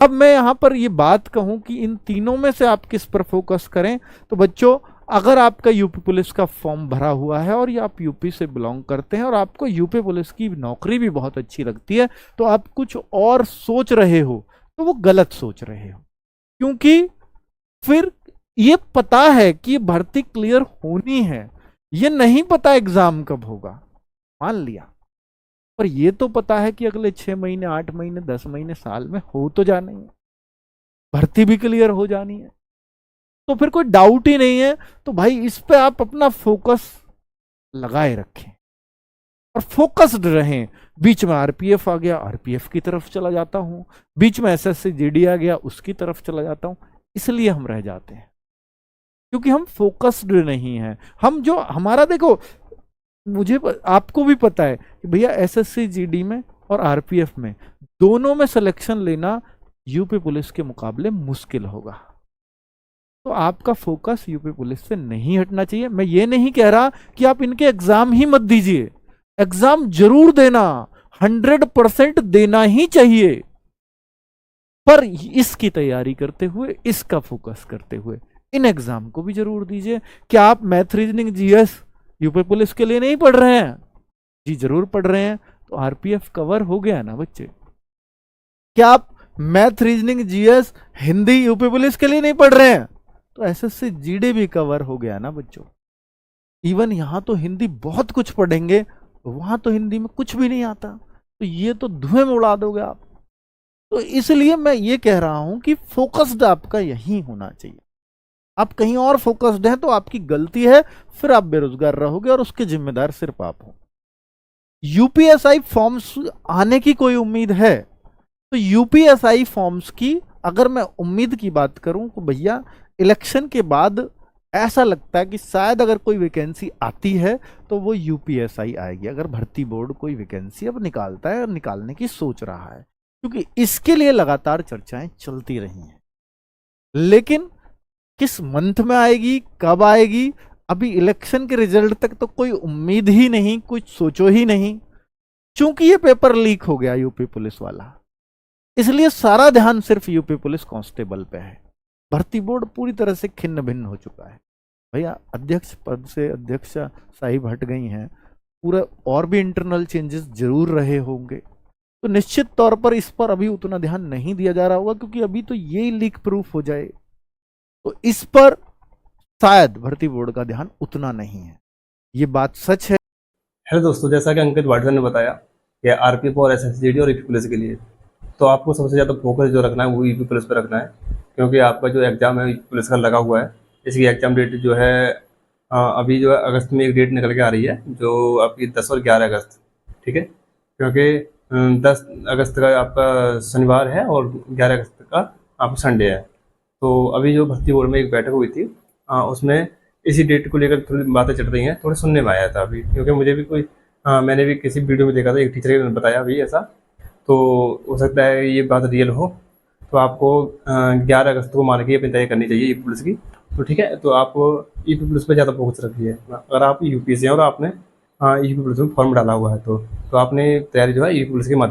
अब मैं यहाँ पर ये बात कहूँ कि इन तीनों में से आप किस पर फोकस करें, तो बच्चों अगर आपका यूपी पुलिस का फॉर्म भरा हुआ है और ये आप यूपी से बिलोंग करते हैं और आपको यूपी पुलिस की नौकरी भी बहुत अच्छी लगती है, तो आप कुछ और सोच रहे हो तो वो गलत सोच रहे हो। क्योंकि फिर ये पता है कि भर्ती क्लियर होनी है, ये नहीं पता एग्जाम कब होगा, मान लिया, पर ये तो पता है कि अगले 6 महीने, 8 महीने, 10 महीने, साल में हो तो जाना ही है, भर्ती भी क्लियर हो जानी है। तो फिर कोई डाउट ही नहीं है। तो भाई इस पे आप अपना फोकस लगाए रखें और फोकस्ड रहें। बीच में आरपीएफ आ गया, आरपीएफ की तरफ चला जाता हूं, बीच में एसएससी जीडी आ गया, उसकी तरफ चला जाता हूं, इसलिए हम रह जाते हैं क्योंकि हम फोकस्ड नहीं हैं। हम जो हमारा देखो, मुझे आपको भी पता है कि भैया एसएससी जीडी में और आरपीएफ में दोनों में सिलेक्शन लेना यूपी पुलिस के मुकाबले मुश्किल होगा। तो आपका फोकस यूपी पुलिस से नहीं हटना चाहिए। मैं ये नहीं कह रहा कि आप इनके एग्जाम ही मत दीजिए, एग्जाम जरूर देना, 100% देना ही चाहिए, पर इसकी तैयारी करते हुए, इसका फोकस करते हुए इन एग्जाम को भी जरूर दीजिए। क्या आप math, reasoning, GS UP police के लिए नहीं पढ़ रहे हैं? जी जरूर पढ़ रहे हैं। तो आरपीएफ कवर हो गया ना बच्चे। क्या आप math, reasoning, GS, Hindi UP police के लिए नहीं पढ़ रहे हैं? तो एसएससी जीडी भी कवर हो गया ना बच्चों। इवन यहां तो हिंदी बहुत कुछ पढ़ेंगे, वहां तो हिंदी में कुछ भी नहीं आता, तो ये तो धुएं में उड़ा दोगे आप। तो इसलिए मैं ये कह रहा हूं कि फोकस्ड आपका यही होना चाहिए। आप कहीं और फोकस्ड हैं तो आपकी गलती है, फिर आप बेरोजगार रहोगे और उसके जिम्मेदार सिर्फ आप हो। यूपीएसआई फॉर्म्स आने की कोई उम्मीद है? तो यूपीएसआई फॉर्म्स की अगर मैं उम्मीद की बात करूं तो भैया इलेक्शन के बाद ऐसा लगता है कि शायद अगर कोई वैकेंसी आती है तो वो यूपीएसआई आएगी। अगर भर्ती बोर्ड कोई वैकेंसी अब निकालता है और निकालने की सोच रहा है, क्योंकि इसके लिए लगातार चर्चाएं चलती रही हैं। लेकिन किस मंथ में आएगी, कब आएगी, अभी इलेक्शन के रिजल्ट तक तो कोई उम्मीद ही नहीं, कुछ सोचो ही नहीं। चूंकि ये पेपर लीक हो गया यूपी पुलिस वाला, इसलिए सारा ध्यान सिर्फ यूपी पुलिस कांस्टेबल पे है। भर्ती बोर्ड पूरी तरह से खिन्न भिन्न हो चुका है भैया। अध्यक्ष पद से अध्यक्ष साहिब हट गई हैं, पूरा और भी इंटरनल चेंजेस जरूर रहे होंगे, तो निश्चित तौर पर इस पर अभी उतना ध्यान नहीं दिया जा रहा होगा, क्योंकि अभी तो ये लीक प्रूफ हो जाए तो इस पर शायद भर्ती बोर्ड का ध्यान उतना नहीं है। ये बात सच है। हेलो दोस्तों, जैसा कि अंकित वाडकर ने बताया कि आरपीएफ और एसएसजीडी और यूपी पुलिस के लिए तो आपको सबसे ज़्यादा फोकस जो रखना है वो यूपी पुलिस पर रखना है, क्योंकि आपका जो एग्ज़ाम है यूपी पुलिस का लगा हुआ है। इसकी एग्ज़ाम डेट जो है अभी जो है अगस्त में एक डेट निकल के आ रही है, जो आपकी 10 और 11 अगस्त, ठीक है। क्योंकि 10 अगस्त का आपका शनिवार है और 11 अगस्त का आपका संडे है। तो अभी जो भर्ती बोर्ड में एक बैठक हुई थी, उसमें इसी डेट को लेकर थोड़ी बातें चल रही हैं, थोड़े सुनने में आया था अभी, क्योंकि मुझे भी कोई मैंने भी किसी वीडियो में देखा था, एक टीचर ने बताया अभी ऐसा। तो हो सकता है ये बात रियल हो। तो आपको 11 अगस्त को मान के अपनी तैयारी करनी चाहिए यूपी पुलिस की। तो ठीक है, तो आप यूपी पुलिस पर ज़्यादा फोकस रखिए। अगर आप यूपी से हैं और आपने यूपी पुलिस में फॉर्म डाला हुआ है तो आपने तैयारी जो है यूपी पुलिस के माध्यम